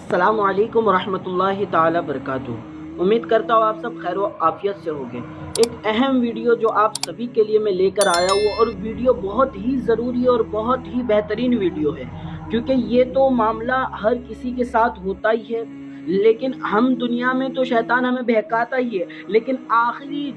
अस्सलामु अलैकुम वरहमतुल्लाहि ताला बरकातुहू। उम्मीद करता हूँ आप सब खैर व आफियत से होंगे। एक अहम वीडियो जो आप सभी के लिए मैं लेकर आया हूँ, और वीडियो बहुत ही ज़रूरी और बहुत ही बेहतरीन वीडियो है, क्योंकि ये तो मामला हर किसी के साथ होता ही है। लेकिन हम दुनिया में तो शैतान हमें बहकाता ही है, लेकिन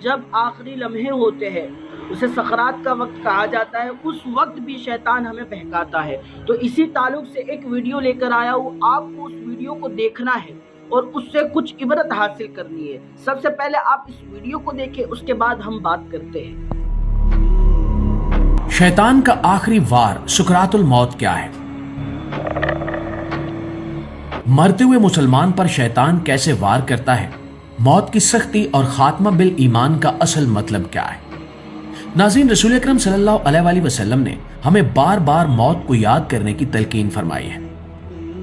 जब आखिरी लम्हे होते हैं, उसे सकरात का वक्त कहा जाता है, उस वक्त भी शैतान हमें बहकाता है। तो इसी ताल्लुक से एक वीडियो लेकर आया हूँ, आपको उस वीडियो को देखना है और उससे कुछ इबरत हासिल करनी है। सबसे पहले आप इस वीडियो को देखें, उसके बाद हम बात करते हैं। शैतान का आखिरी वार सुकरातुल मौत क्या है? मरते हुए मुसलमान पर शैतान कैसे वार करता है? मौत की सख्ती और खात्मा बिल ईमान का असल मतलब क्या है? नाज़रीन, रसूल अकरम सल्लल्लाहु अलैहि वसल्लम ने हमें बार बार मौत को याद करने की तलकीन फरमाई है।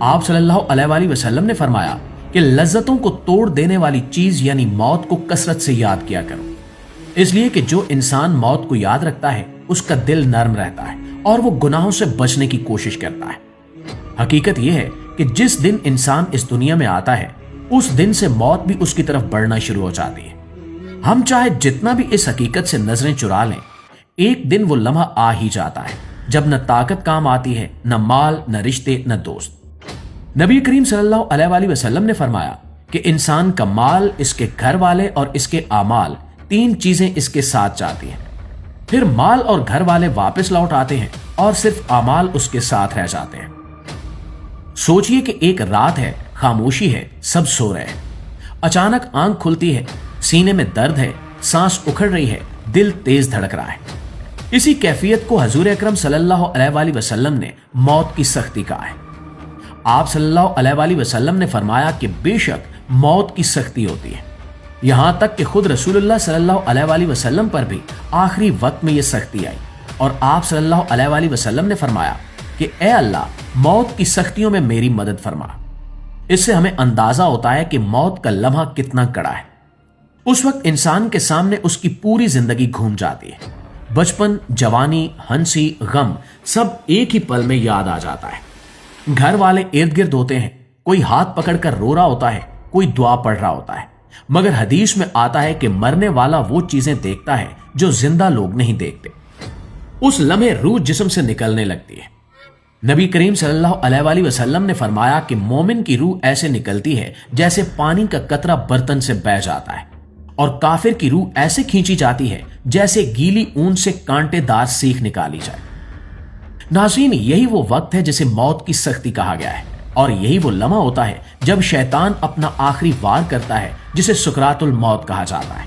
आप सल्लल्लाहु अलैहि वसल्लम ने फरमाया कि लज्जतों को तोड़ देने वाली चीज यानी मौत को कसरत से याद किया करो, इसलिए कि जो इंसान मौत को याद रखता है उसका दिल नर्म रहता है और वो गुनाहों से बचने की कोशिश करता है। हकीकत यह है कि जिस दिन इंसान इस दुनिया में आता है, उस दिन से मौत भी उसकी तरफ बढ़ना शुरू हो जाती है। हम चाहे जितना भी इस हकीकत से नजरें चुरा लें, एक दिन वो लम्हा आ ही जाता है जब न ताकत काम आती है, न माल, न रिश्ते, न दोस्त। नबी करीम सल्लल्लाहु अलैहि वसल्लम ने फरमाया कि इंसान का माल, इसके घर वाले और इसके आमाल, तीन चीजें इसके साथ जाती हैं। फिर माल और घर वाले वापस लौट आते हैं और सिर्फ आमाल उसके साथ रह जाते हैं। सोचिए कि एक रात है, खामोशी है, सब सो रहे हैं। अचानक आंख खुलती है, सीने में दर्द है, सांस उखड़ रही है, दिल तेज धड़क रहा है। इसी कैफियत को हजूर अकरम सल्लल्लाहु अलैहि वसल्लम ने मौत की सख्ती कहा है। आप सल्लल्लाहु अलैहि वसल्लम ने फरमाया कि बेशक मौत की सख्ती होती है, यहां तक कि खुद रसूलुल्लाह सल्लल्लाहु अलैहि वसल्लम पर भी आखिरी वक्त में यह सख्ती आई और आप सल्लल्लाहु अलैहि वसल्लम ने फरमाया कि ए अल्लाह, मौत की सख्तियों में मेरी मदद फरमा। इससे हमें अंदाजा होता है कि मौत का लम्हा कितना कड़ा है। उस वक्त इंसान के सामने उसकी पूरी जिंदगी घूम जाती है। बचपन, जवानी, हंसी, गम सब एक ही पल में याद आ जाता है। घर वाले इर्द गिर्द होते हैं, कोई हाथ पकड़कर रो रहा होता है, कोई दुआ पढ़ रहा होता है, मगर हदीस में आता है कि मरने वाला वो चीजें देखता है जो जिंदा लोग नहीं देखते। उस लम्हे रूह जिस्म से निकलने लगती है। नबी करीम सल्लल्लाहु अलैहि वसल्लम ने फरमाया कि मोमिन की रूह ऐसे निकलती है जैसे पानी का कतरा बर्तन से बह जाता है, और काफिर की रूह ऐसे खींची जाती है जैसे गीली ऊन से कांटेदार सीख निकाली जाए। नाज़रीन, यही वो वक्त है जिसे मौत की सख्ती कहा गया है, और यही वो लम्हा होता है जब शैतान अपना आखिरी वार करता है, जिसे सुकरातुल मौत कहा जाता है।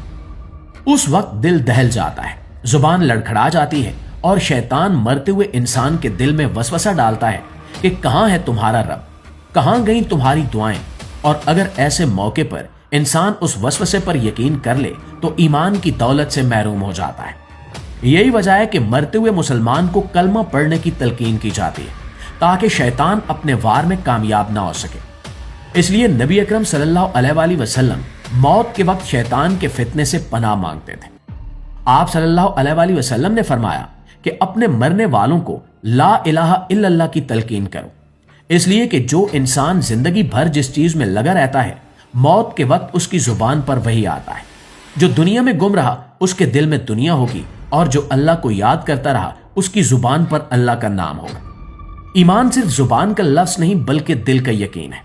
उस वक्त दिल दहल जाता है, जुबान लड़खड़ा जाती है और शैतान मरते हुए इंसान के दिल में वसवसा डालता है कि कहां है तुम्हारा रब, कहां गई तुम्हारी दुआएं। और अगर ऐसे मौके पर इंसान उस वसवसे पर यकीन कर ले तो ईमान की दौलत से महरूम हो जाता है। यही वजह है कि मरते हुए मुसलमान को कलमा पढ़ने की तलकीन की जाती है ताकि शैतान अपने वार में कामयाब ना हो सके। इसलिए नबी अकरम सल्लल्लाहु अलैहि वसल्लम मौत के वक्त शैतान के फितने से पनाह मांगते थे। आप सल्लल्लाहु अलैहि वसल्लम ने फरमाया कि अपने मरने वालों को ला इलाहा इल्लल्लाह की तलकीन करो, इसलिए कि जो इंसान जिंदगी भर जिस चीज में लगा रहता है, मौत के वक्त उसकी जुबान पर वही आता है। जो दुनिया में गुम रहा उसके दिल में दुनिया होगी, और जो अल्लाह को याद करता रहा उसकी जुबान पर अल्लाह का नाम होगा। ईमान सिर्फ जुबान का लफ्ज नहीं बल्कि दिल का यकीन है।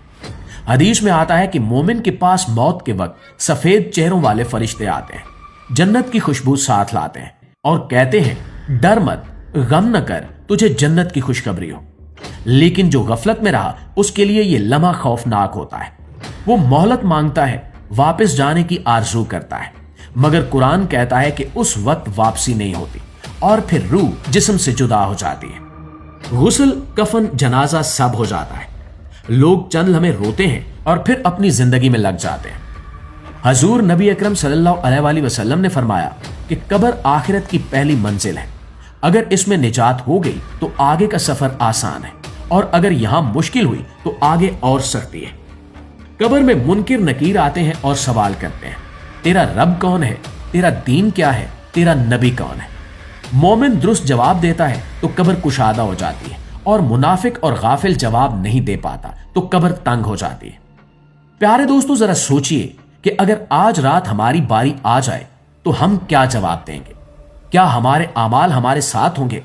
हदीस में आता है कि मोमिन के पास मौत के वक्त सफेद चेहरों वाले फरिश्ते आते हैं, जन्नत की खुशबू साथ लाते हैं और कहते हैं, डर मत, गम न कर, तुझे जन्नत की खुशखबरी हो। लेकिन जो गफलत में रहा उसके लिए यह लम्हा खौफनाक होता है। वो मोहलत मांगता है, वापस जाने की आरज़ू करता है, मगर कुरान कहता है कि उस वक्त वापसी नहीं होती और फिर रूह जिस्म से जुदा हो जाती है। गुस्ल, कफन, जनाजा सब हो जाता है। लोग चंद लम्हे रोते हैं और फिर अपनी जिंदगी में लग जाते हैं। हजूर नबी अकरम सल्लल्लाहु अलैहि वसल्लम ने फरमाया कि कब्र आखिरत की पहली मंजिल है। अगर इसमें निजात हो गई तो आगे का सफर आसान है, और अगर यहां मुश्किल हुई तो आगे और सख्ती है। कब्र में मुनकिर नकीर आते हैं और सवाल करते हैं, तेरा रब कौन है, तेरा दीन क्या है, तेरा नबी कौन है। मोमिन दुरुस्त जवाब देता है तो कब्र कुशादा हो जाती है اور منافق اور غافل جواب نہیں دے پاتا تو قبر تنگ ہو جاتی ہے۔ پیارے دوستو، ذرا سوچئے کہ اگر آج رات ہماری باری آ جائے تو ہم کیا جواب دیں گے؟ کیا ہمارے اعمال ہمارے ساتھ ہوں گے؟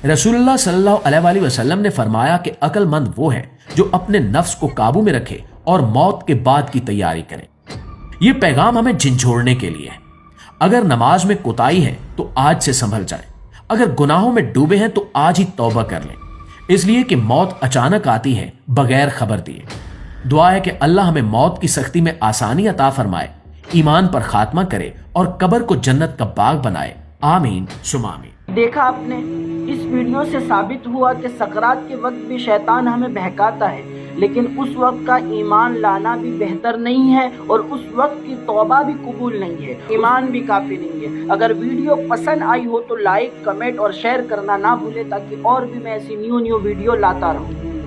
رسول اللہ صلی اللہ علیہ وآلہ وسلم نے فرمایا کہ عقل مند وہ ہے جو اپنے نفس کو قابو میں رکھے اور موت کے بعد کی تیاری کرے۔ یہ پیغام ہمیں جھنجھوڑنے کے لیے ہے۔ اگر نماز میں کوتاہی ہے تو آج سے سنبھل جائیں، اگر گناہوں میں ڈوبے ہیں تو آج ہی توبہ کر لیں، اس لیے کہ موت اچانک آتی ہے بغیر خبر دیے۔ دعا ہے کہ اللہ ہمیں موت کی سختی میں آسانی عطا فرمائے، ایمان پر خاتمہ کرے اور قبر کو جنت کا باغ بنائے، آمین ثم آمین۔ دیکھا آپ نے، اس ویڈیو سے ثابت ہوا کہ سکرات کے وقت بھی شیطان ہمیں بہکاتا ہے، لیکن اس وقت کا ایمان لانا بھی بہتر نہیں ہے اور اس وقت کی توبہ بھی قبول نہیں ہے، ایمان بھی کافی نہیں ہے۔ اگر ویڈیو پسند آئی ہو تو لائک، کمنٹ اور شیئر کرنا نہ بھولے تاکہ اور بھی میں ایسی نیو ویڈیو لاتا رہوں۔